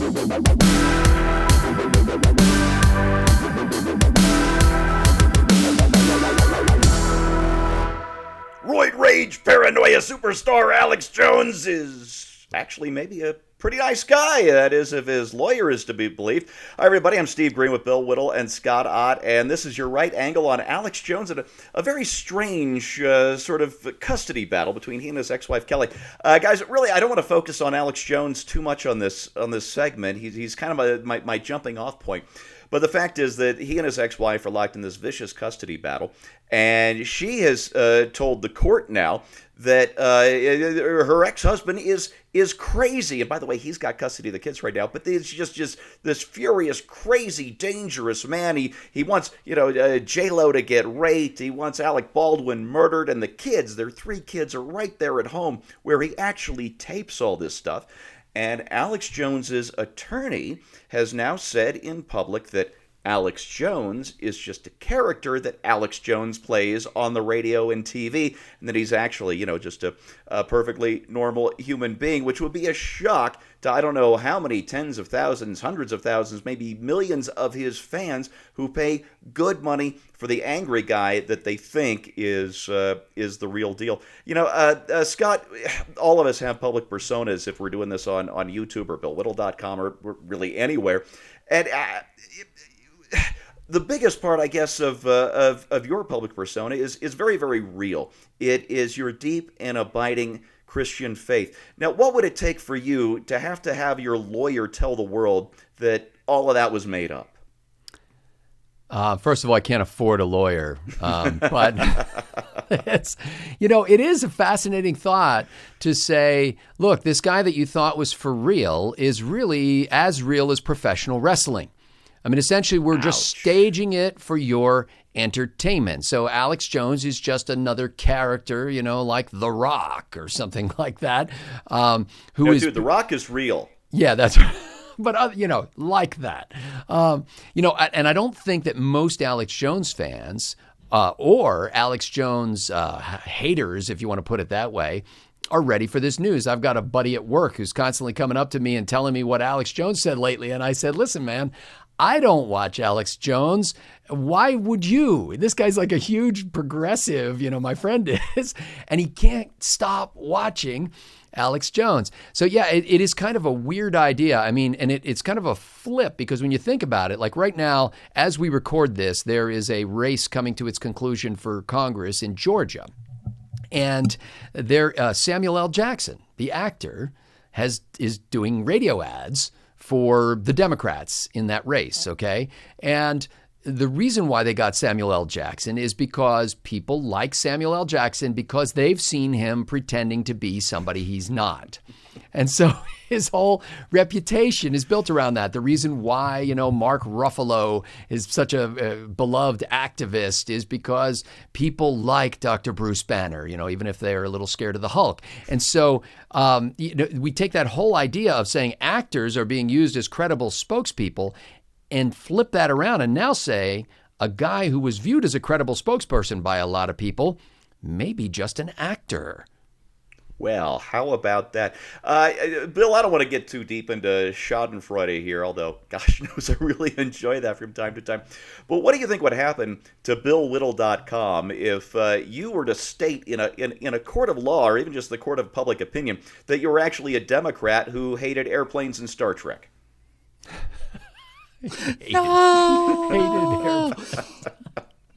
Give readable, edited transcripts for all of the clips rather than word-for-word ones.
Roid rage paranoia superstar Alex Jones is actually maybe a pretty nice guy. That is, if his lawyer is to be believed. Hi, everybody. I'm Steve Green with Bill Whittle and Scott Ott, and this is your right angle on Alex Jones and a very strange sort of custody battle between he and his ex-wife Kelly. Guys, really, I don't want to focus on Alex Jones too much on this segment. He's kind of my jumping off point. But the fact is that he and his ex-wife are locked in this vicious custody battle, and she has told the court now that her ex-husband is crazy. And by the way, he's got custody of the kids right now, but he's just this furious, crazy, dangerous man. He wants J-Lo to get raped. He wants Alec Baldwin murdered, and the kids, their 3 kids, are right there at home where he actually tapes all this stuff. And Alex Jones's attorney has now said in public that Alex Jones is just a character that Alex Jones plays on the radio and TV, and that he's actually, just a perfectly normal human being, which would be a shock to I don't know how many tens of thousands, hundreds of thousands, maybe millions of his fans who pay good money for the angry guy that they think is the real deal. Scott, all of us have public personas if we're doing this on YouTube or BillWhittle.com or really anywhere, and the biggest part, I guess, of your public persona is very, very real. It is your deep and abiding Christian faith. Now, what would it take for you to have your lawyer tell the world that all of that was made up? First of all, I can't afford a lawyer, but it is a fascinating thought to say, look, this guy that you thought was for real is really as real as professional wrestling. I mean, essentially, we're just staging it for your entertainment. So Alex Jones is just another character, like The Rock or something like that. Dude, The Rock is real. Yeah, that's right. But, like that. And I don't think that most Alex Jones fans or Alex Jones haters, if you want to put it that way, are ready for this news. I've got a buddy at work who's constantly coming up to me and telling me what Alex Jones said lately. And I said, listen, man, I don't watch Alex Jones. Why would you? This guy's like a huge progressive, my friend is, and he can't stop watching Alex Jones. So yeah, it is kind of a weird idea. I mean, and it's kind of a flip because when you think about it, like right now, as we record this, there is a race coming to its conclusion for Congress in Georgia. And there, Samuel L. Jackson, the actor, is doing radio ads for the Democrats in that race, okay? And the reason why they got Samuel L. Jackson is because people like Samuel L. Jackson because they've seen him pretending to be somebody he's not. And so his whole reputation is built around that. The reason why, Mark Ruffalo is such a beloved activist is because people like Dr. Bruce Banner, even if they're a little scared of the Hulk. And so we take that whole idea of saying actors are being used as credible spokespeople and flip that around and now say a guy who was viewed as a credible spokesperson by a lot of people may be just an actor. Well, how about that? Bill, I don't want to get too deep into Schadenfreude here, although, gosh knows, I really enjoy that from time to time. But what do you think would happen to BillWhittle.com if you were to state in a court of law, or even just the court of public opinion, that you were actually a Democrat who hated airplanes and Star Trek? No!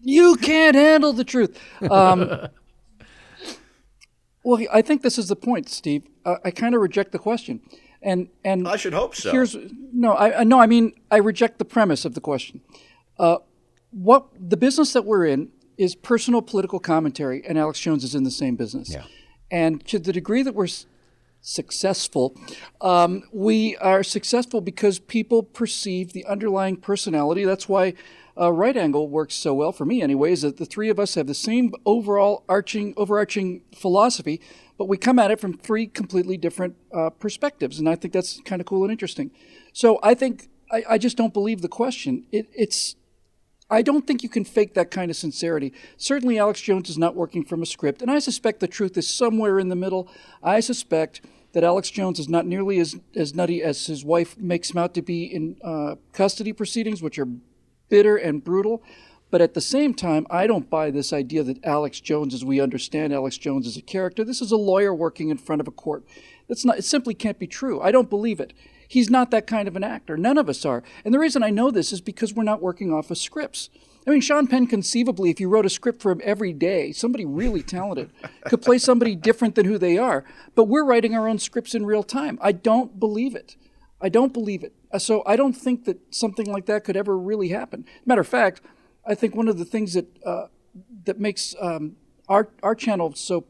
You can't handle the truth. Well, I think this is the point, Steve. I kind of reject the question, and I should hope so. I reject the premise of the question. What the business that we're in is personal political commentary, and Alex Jones is in the same business. Yeah. And to the degree that we're successful, we are successful because people perceive the underlying personality. That's why Right Angle works so well for me anyway, is that the three of us have the same overarching philosophy, but we come at it from 3 completely different perspectives, and I think that's kind of cool and interesting. So I think I just don't believe the question. I don't think you can fake that kind of sincerity. Certainly Alex Jones is not working from a script, and I suspect the truth is somewhere in the middle. I suspect that Alex Jones is not nearly as nutty as his wife makes him out to be in custody proceedings, which are bitter and brutal. But at the same time, I don't buy this idea that Alex Jones, as we understand Alex Jones as a character, this is a lawyer working in front of a court. It simply can't be true. I don't believe it. He's not that kind of an actor. None of us are. And the reason I know this is because we're not working off of scripts. I mean, Sean Penn, conceivably, if you wrote a script for him every day, somebody really talented could play somebody different than who they are. But we're writing our own scripts in real time. I don't believe it. I don't believe it. So I don't think that something like that could ever really happen. Matter of fact, I think one of the things that makes our channel so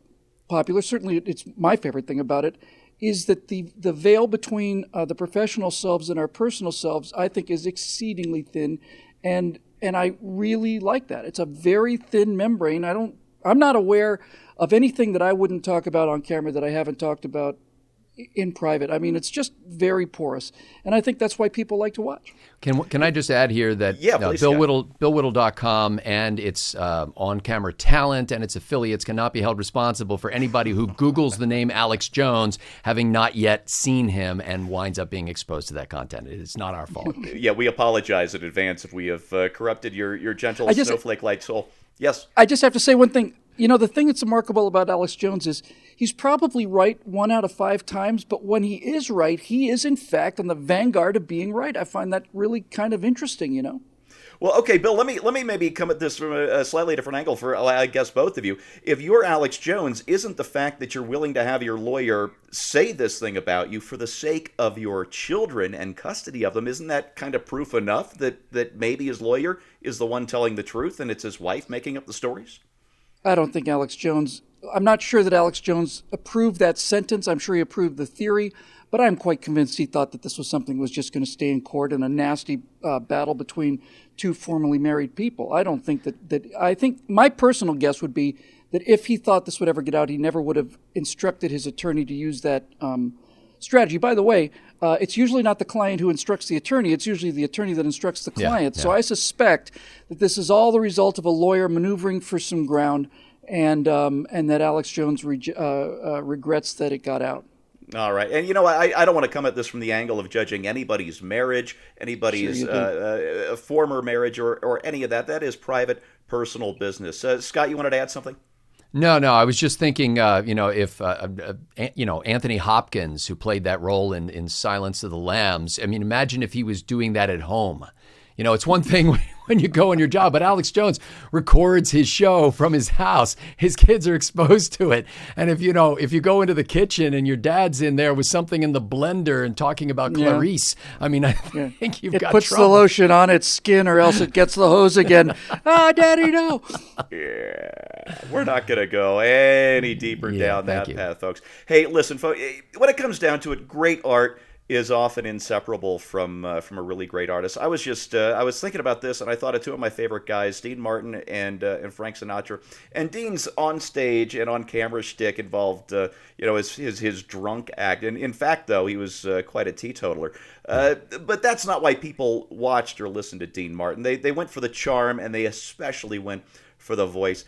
popular, certainly it's my favorite thing about it, is that the veil between the professional selves and our personal selves, I think, is exceedingly thin, and I really like that. It's a very thin membrane. I'm not aware of anything that I wouldn't talk about on camera that I haven't talked about in private. I mean, it's just very porous, and I think that's why people like to watch. Can I just add here that please, Bill Whittle, BillWhittle.com and its on-camera talent and its affiliates cannot be held responsible for anybody who Googles the name Alex Jones, having not yet seen him, and winds up being exposed to that content. It is not our fault. Yeah, we apologize in advance if we have corrupted your gentle snowflake-like soul. Yes? I just have to say one thing. You know, the thing that's remarkable about Alex Jones is he's probably right 1 out of 5 times, but when he is right, he is in fact on the vanguard of being right. I find that really kind of interesting, you know? Well, okay, Bill, let me maybe come at this from a slightly different angle for, I guess, both of you. If you're Alex Jones, isn't the fact that you're willing to have your lawyer say this thing about you for the sake of your children and custody of them, isn't that kind of proof enough that maybe his lawyer is the one telling the truth and it's his wife making up the stories? I don't think I'm not sure that Alex Jones approved that sentence. I'm sure he approved the theory, but I'm quite convinced he thought that this was something that was just going to stay in court in a nasty battle between two formerly married people. I don't think I think my personal guess would be that if he thought this would ever get out, he never would have instructed his attorney to use that strategy. By the way, it's usually not the client who instructs the attorney. It's usually the attorney that instructs the client. Yeah. So I suspect that this is all the result of a lawyer maneuvering for some ground, and that Alex Jones regrets that it got out. All right. And, you know, I don't want to come at this from the angle of judging anybody's marriage, anybody's former marriage, or any of that. That is private, personal business. Scott, you wanted to add something? No. I was just thinking, if Anthony Hopkins, who played that role in Silence of the Lambs, I mean, imagine if he was doing that at home. You know, it's one thing when you go on your job, but Alex Jones records his show from his house. His kids are exposed to it. And if you go into the kitchen and your dad's in there with something in the blender and talking about Clarice, I mean, I think you've got puts trouble. The lotion on its skin or else it gets the hose again. Daddy, no. Yeah, we're not going to go any deeper down that path, folks. Hey, listen, folks, when it comes down to it, great art is often inseparable from a really great artist. I was thinking about this, and I thought of two of my favorite guys, Dean Martin and Frank Sinatra. And Dean's on stage and on camera shtick involved, his drunk act. And in fact, though, he was quite a teetotaler. But that's not why people watched or listened to Dean Martin. They went for the charm, and they especially went for the voice.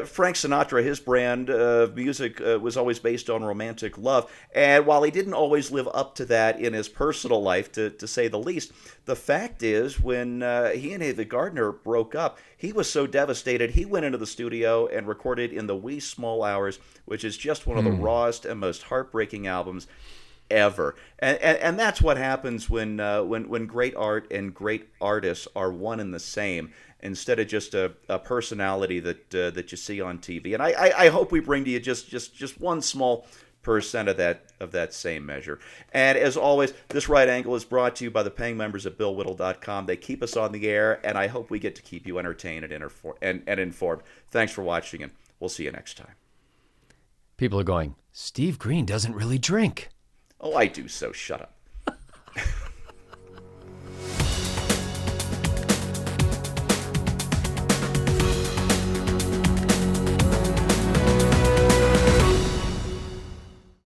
Frank Sinatra, his brand of music was always based on romantic love. And while he didn't always live up to that in his personal life, to say the least, the fact is when he and Ava Gardner broke up, he was so devastated, he went into the studio and recorded In the Wee Small Hours, which is just one of the rawest and most heartbreaking albums ever. And that's what happens when great art and great artists are one and the same, instead of just a personality that you see on TV. And I hope we bring to you just one small percent of that same measure. And as always, this Right Angle is brought to you by the paying members at BillWhittle.com. They keep us on the air, and I hope we get to keep you entertained and informed. Thanks for watching, and we'll see you next time. People are going, Steve Green doesn't really drink. Oh, I do, so shut up.